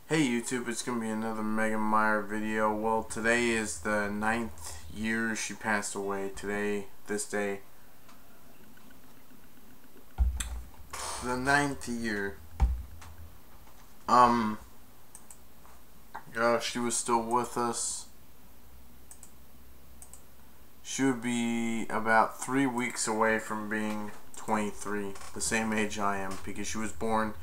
Hey YouTube, it's going to be another Megan Meier video. Well, today is the 9th year she passed away. This day. The 9th year. She was still with us. She would be about 3 weeks away from being 23. The same age I am, because she was born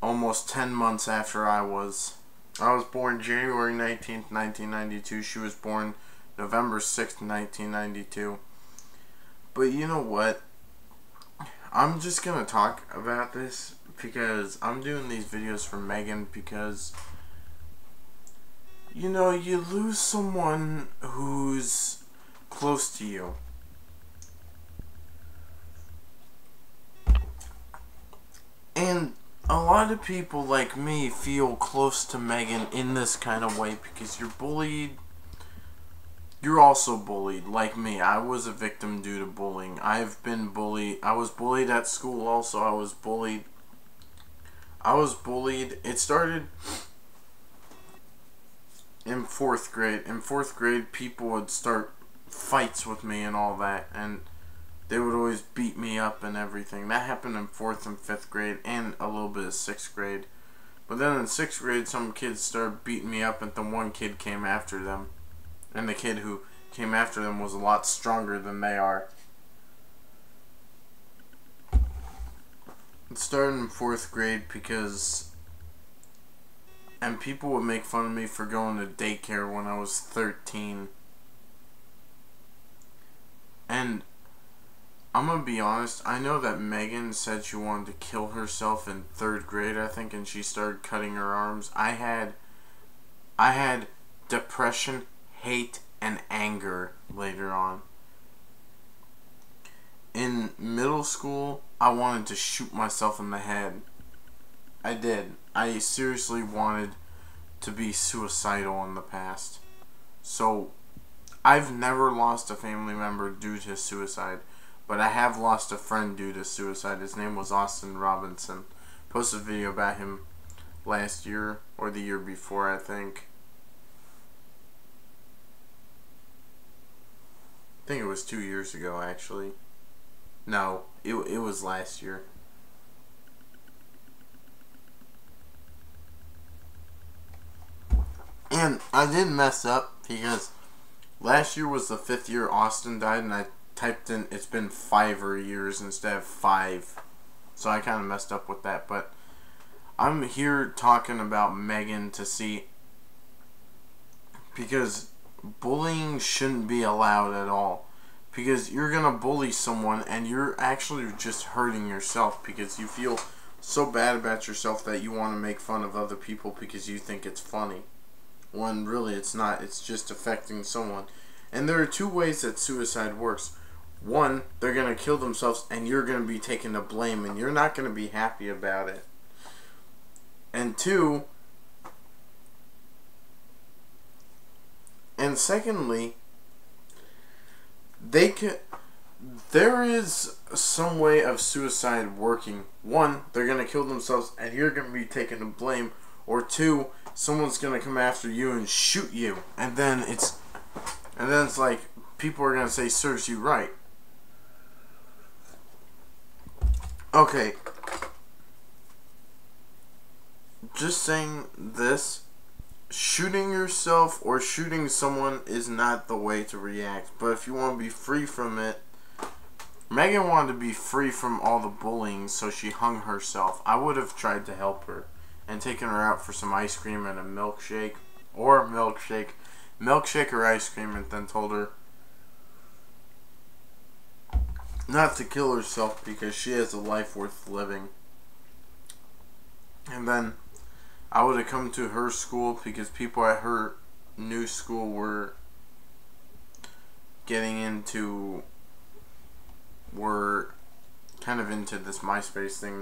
almost 10 months after I was. I was born January 19th, 1992. She was born November 6th, 1992. But you know what? I'm just going to talk about this because I'm doing these videos for Megan because, you know, you lose someone who's close to you. And a lot of people like me feel close to Megan in this kind of way because you're bullied. You're also bullied, like me. I was a victim due to bullying. I've been bullied. I was bullied at school also. I was bullied. It started in 4th grade. In 4th grade, people would start fights with me and all that, and they would always beat me up and everything. That happened in 4th and 5th grade and a little bit of 6th grade. But then in 6th grade, some kids started beating me up, and then one kid came after them. And the kid who came after them was a lot stronger than they are. It started in 4th grade because... And people would make fun of me for going to daycare when I was 13. And I'm gonna be honest, I know that Megan said she wanted to kill herself in 3rd grade, I think, and she started cutting her arms. I had depression, hate, and anger later on. In middle school, I wanted to shoot myself in the head. I did. I seriously wanted to be suicidal in the past. So, I've never lost a family member due to suicide. But I have lost a friend due to suicide. His name was Austin Robinson. Posted a video about him last year, or the year before, I think. I think it was 2 years ago, actually. No, it was last year. And I did mess up because last year was the 5th year Austin died, and I typed in it's been 5 years instead of 5. So I kind of messed up with that. But I'm here talking about Megan to see, because bullying shouldn't be allowed at all. Because you're going to bully someone and you're actually just hurting yourself because you feel so bad about yourself that you want to make fun of other people because you think it's funny. When really it's not. It's just affecting someone. And there are 2 ways that suicide works. One, they're going to kill themselves and you're going to be taking the blame and you're not going to be happy about it. And 2, and secondly, there is some way of suicide working. 1, they're going to kill themselves and you're going to be taking the blame. Or 2, someone's going to come after you and shoot you. And then it's like, people are going to say, serves you right. Okay. Just saying this. Shooting yourself or shooting someone is not the way to react. But if you want to be free from it, Megan wanted to be free from all the bullying, so she hung herself. I would have tried to help her and taken her out for some ice cream and a milkshake. Or milkshake or ice cream, and then told her not to kill herself because she has a life worth living. And then I would have come to her school because people at her new school were kind of into this MySpace thing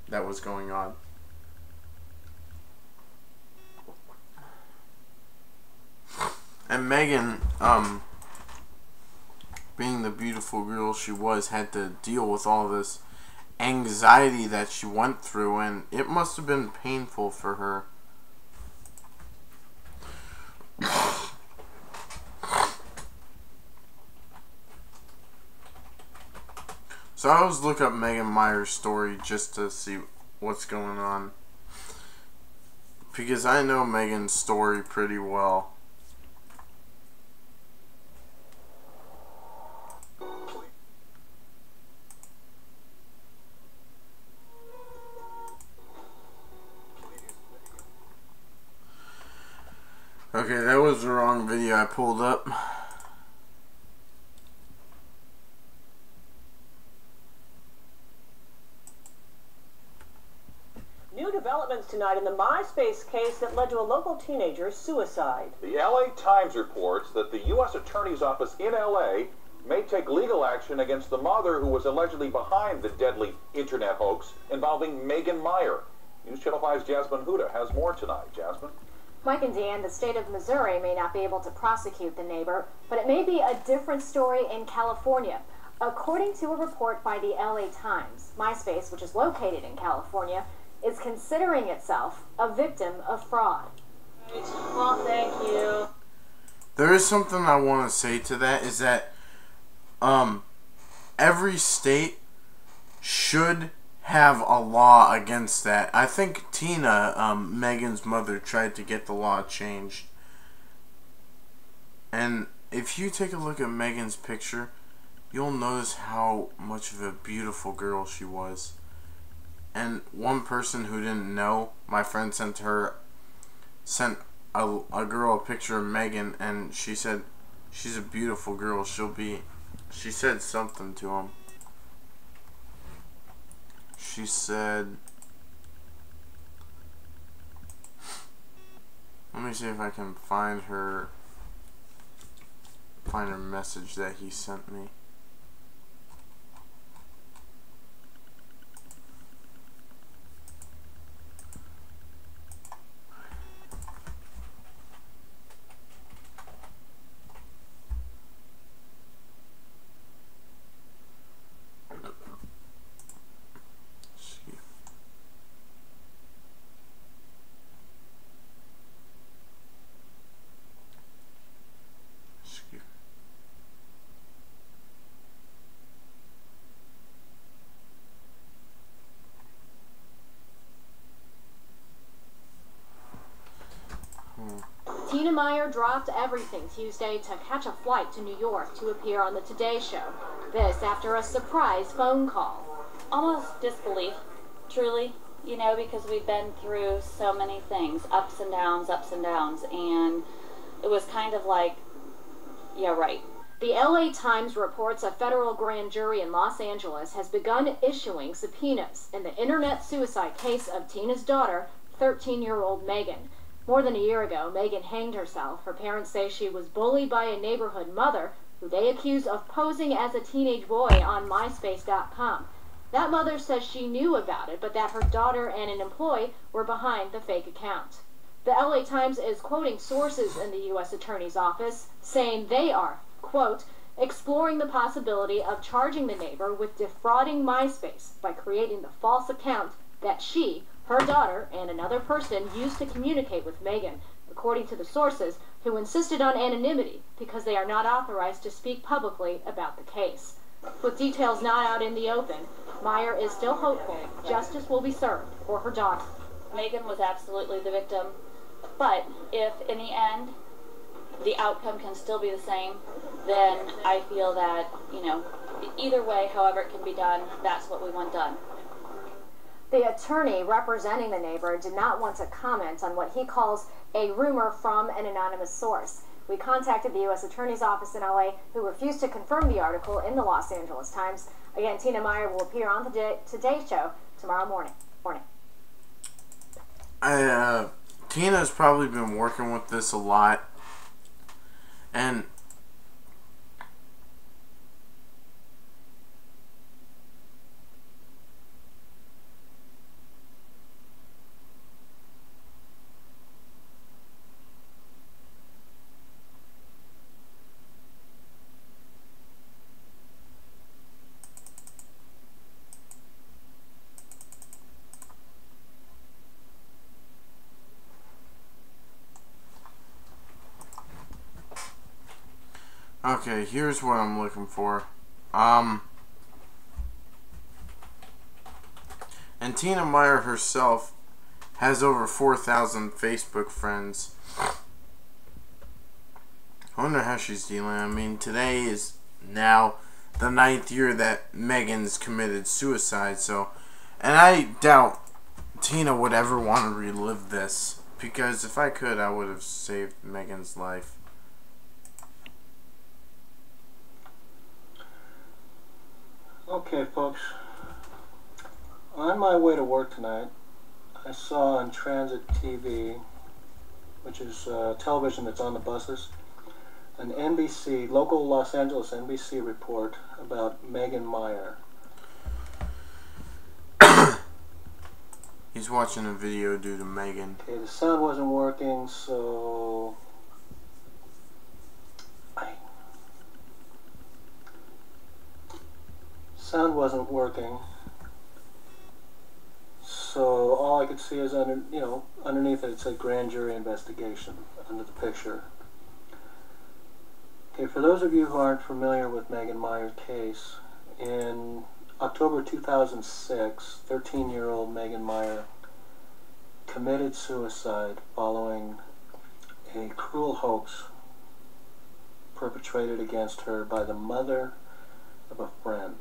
that was going on. And Megan, being the beautiful girl she was, had to deal with all this anxiety that she went through, and it must have been painful for her. So I always look up Megan Meier's story just to see what's going on, because I know Megan's story pretty well. Okay, that was the wrong video I pulled up. New developments tonight in the MySpace case that led to a local teenager's suicide. The LA Times reports that the U.S. Attorney's Office in LA may take legal action against the mother who was allegedly behind the deadly internet hoax involving Megan Meier. News Channel 5's Jasmine Huda has more tonight. Jasmine? Mike and Deanne, the state of Missouri may not be able to prosecute the neighbor, but it may be a different story in California. According to a report by the LA Times, MySpace, which is located in California, is considering itself a victim of fraud. Well, thank you. There is something I want to say to that, is that every state should have a law against that. I think Tina, Megan's mother, tried to get the law changed. And if you take a look at Megan's picture, you'll notice how much of a beautiful girl she was. And one person who didn't know, my friend sent a girl a picture of Megan, and she said, she's a beautiful girl. She said something to him. She said, let me see if I can find her message that he sent me. Tina Meier dropped everything Tuesday to catch a flight to New York to appear on the Today Show. This after a surprise phone call. Almost disbelief, truly, because we've been through so many things, ups and downs, and it was kind of like, yeah, right. The LA Times reports a federal grand jury in Los Angeles has begun issuing subpoenas in the internet suicide case of Tina's daughter, 13-year-old Megan. More than a year ago, Megan hanged herself. Her parents say she was bullied by a neighborhood mother who they accuse of posing as a teenage boy on MySpace.com. That mother says she knew about it, but that her daughter and an employee were behind the fake account. The LA Times is quoting sources in the U.S. Attorney's Office, saying they are, quote, exploring the possibility of charging the neighbor with defrauding MySpace by creating the false account that she, her daughter, and another person used to communicate with Megan, according to the sources, who insisted on anonymity because they are not authorized to speak publicly about the case. With details not out in the open, Meier is still hopeful justice will be served for her daughter. Megan was absolutely the victim, but if in the end the outcome can still be the same, then I feel that, either way, however it can be done, that's what we want done. The attorney representing the neighbor did not want to comment on what he calls a rumor from an anonymous source. We contacted the U.S. Attorney's Office in L.A., who refused to confirm the article in the Los Angeles Times. Again, Tina Meier will appear on the Today Show tomorrow morning. Tina's probably been working with this a lot, and okay, here's what I'm looking for. And Tina Meier herself has over 4,000 Facebook friends. I wonder how she's dealing. I mean, today is now the 9th year that Megan's committed suicide, so, and I doubt Tina would ever want to relive this, because if I could, I would have saved Megan's life. Okay, folks, on my way to work tonight, I saw on Transit TV, which is television that's on the buses, an NBC, local Los Angeles NBC report about Megan Meier. He's watching a video due to Megan. Okay, the sound wasn't working, so sound wasn't working. So all I could see is underneath it said grand jury investigation under the picture. Okay, for those of you who aren't familiar with Megan Meier's case, in October 2006, 13-year-old Megan Meier committed suicide following a cruel hoax perpetrated against her by the mother of a friend.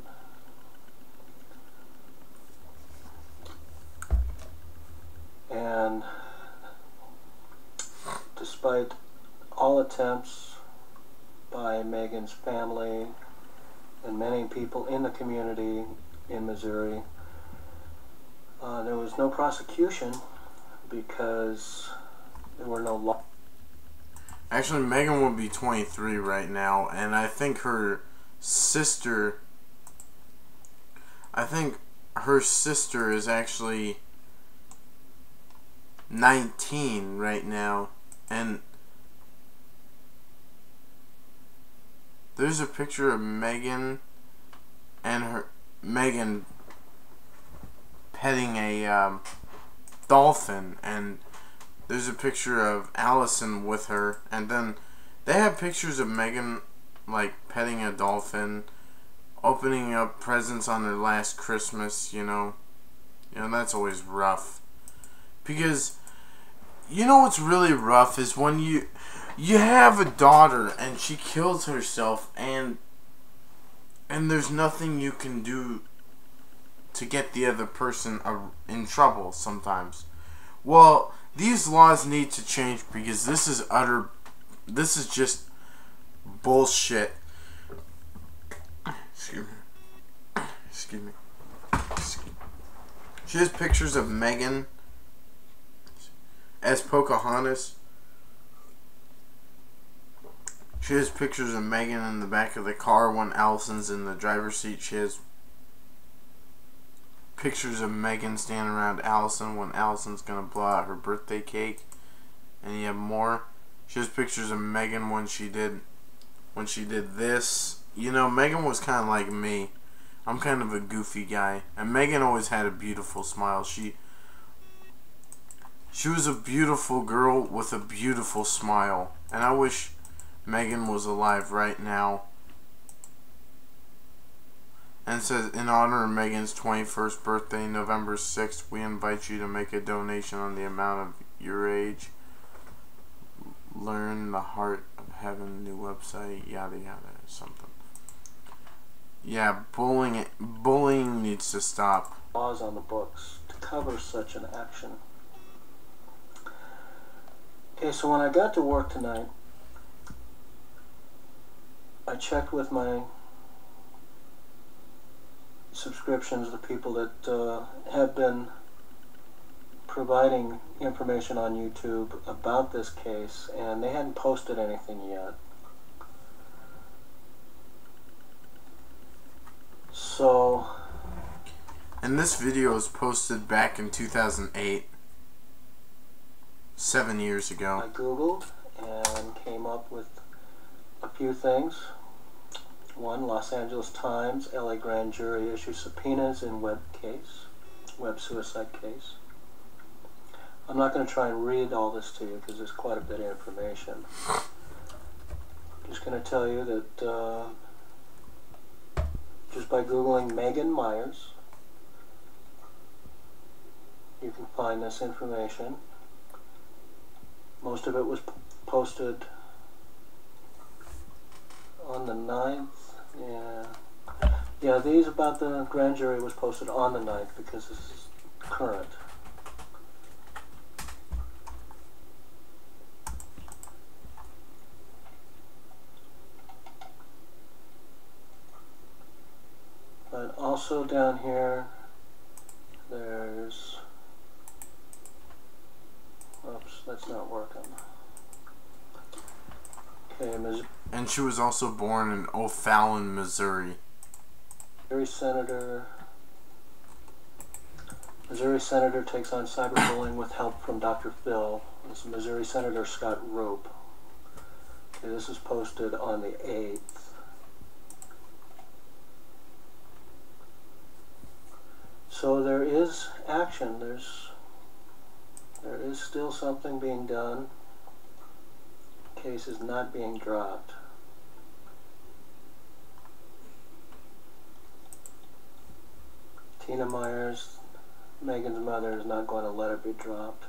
And despite all attempts by Megan's family and many people in the community in Missouri, there was no prosecution because there were no laws. Actually, Megan will be 23 right now, and I think her sister is actually 19 right now, and there's a picture of Megan and Megan petting a dolphin, and there's a picture of Allison with her, and then they have pictures of Megan like petting a dolphin, opening up presents on their last Christmas, you know, that's always rough. Because, what's really rough is when you have a daughter and she kills herself, and there's nothing you can do to get the other person in trouble sometimes. Well, these laws need to change because this is just bullshit. Excuse me. She has pictures of Megan as Pocahontas. She has pictures of Megan in the back of the car when Allison's in the driver's seat. She has pictures of Megan standing around Allison when Allison's gonna blow out her birthday cake. And you have more. She has pictures of Megan when she did this. Megan was kind of like me. I'm kind of a goofy guy, and Megan always had a beautiful smile. She was a beautiful girl with a beautiful smile, and I wish Megan was alive right now. And it says, in honor of Megan's 21st birthday, November 6th, we invite you to make a donation on the amount of your age. Learn the Heart of Heaven, new website, yada yada, something. Yeah, bullying needs to stop. Laws on the books to cover such an action. Okay, so when I got to work tonight, I checked with my subscriptions, the people that have been providing information on YouTube about this case, and they hadn't posted anything yet. So, and this video was posted back in 2008, 7 years ago. I Googled and came up with a few things. One, Los Angeles Times, LA Grand Jury issues subpoenas in web suicide case. I'm not going to try and read all this to you because there's quite a bit of information. I'm just going to tell you that just by Googling Megan Meier, you can find this information. Most of it was posted on the 9th. Yeah, these about the grand jury was posted on the 9th because this is current. But also down here, there's, oops, that's not working. Okay, and she was also born in O'Fallon, Missouri. Missouri Senator takes on cyberbullying with help from Dr. Phil. This is Missouri Senator Scott Rope. Okay, this is posted on the 8th. So there is action. There is still something being done. Case is not being dropped. Tina Myers, Megan's mother, is not going to let it be dropped.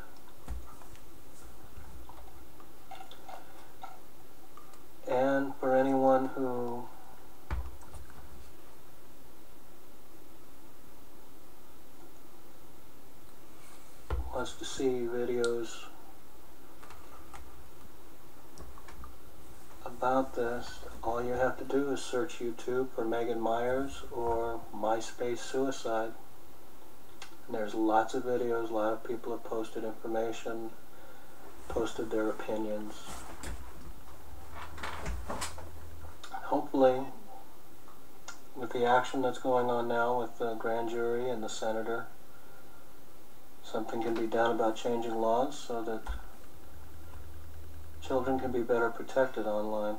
And for anyone who wants to see videos about this, all you have to do is search YouTube for Megan Myers or MySpace suicide. And there's lots of videos, a lot of people have posted information, posted their opinions. Hopefully, with the action that's going on now with the grand jury and the senator, something can be done about changing laws so that children can be better protected online.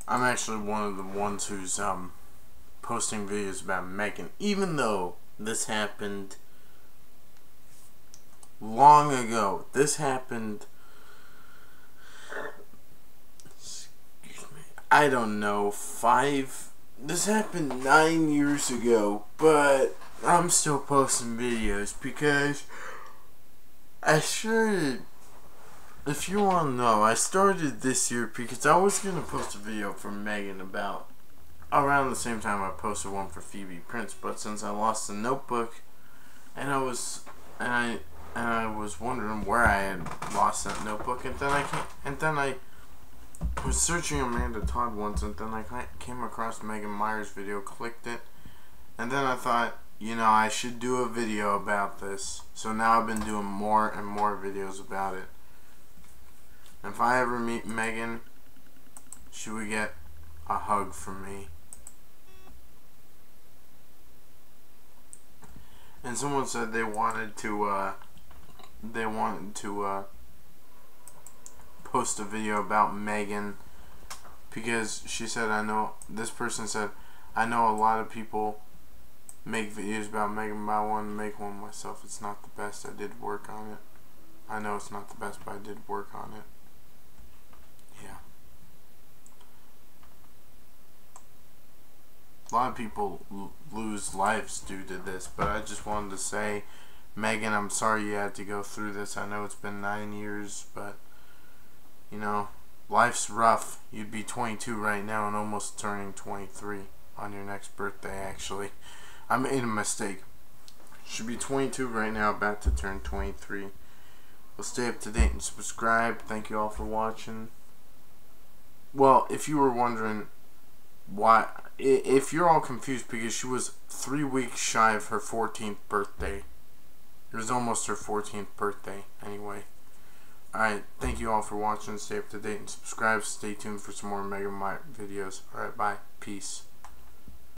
I'm actually one of the ones who's posting videos about Megan, even though this happened long ago. This happened, excuse me, I don't know, this happened 9 years ago, but I'm still posting videos because I started, if you want to know, I started this year because I was going to post a video for Megan about around the same time I posted one for Phoebe Prince, but since I lost the notebook and I was wondering where I had lost that notebook, and then I was searching Amanda Todd once, and then I came across Megan Meier's video, clicked it, and then I thought, you know, I should do a video about this. So now I've been doing more and more videos about it. And if I ever meet Megan, she would get a hug from me. And someone said they wanted to post a video about Megan because she said, this person said, I know a lot of people make videos about Megan, but I want to make one myself. It's not the best. I did work on it. I know it's not the best, but I did work on it. Yeah. A lot of people lose lives due to this, but I just wanted to say, Megan, I'm sorry you had to go through this. I know it's been 9 years, but, you know, life's rough. You'd be 22 right now and almost turning 23 on your next birthday, actually. I made a mistake. Should be 22 right now, about to turn 23. Well, stay up to date and subscribe. Thank you all for watching. Well, if you were wondering why, if you're all confused, because she was 3 weeks shy of her 14th birthday. It was almost her 14th birthday, anyway. Alright, thank you all for watching. Stay up to date and subscribe. Stay tuned for some more Megan Meier videos. Alright, bye. Peace.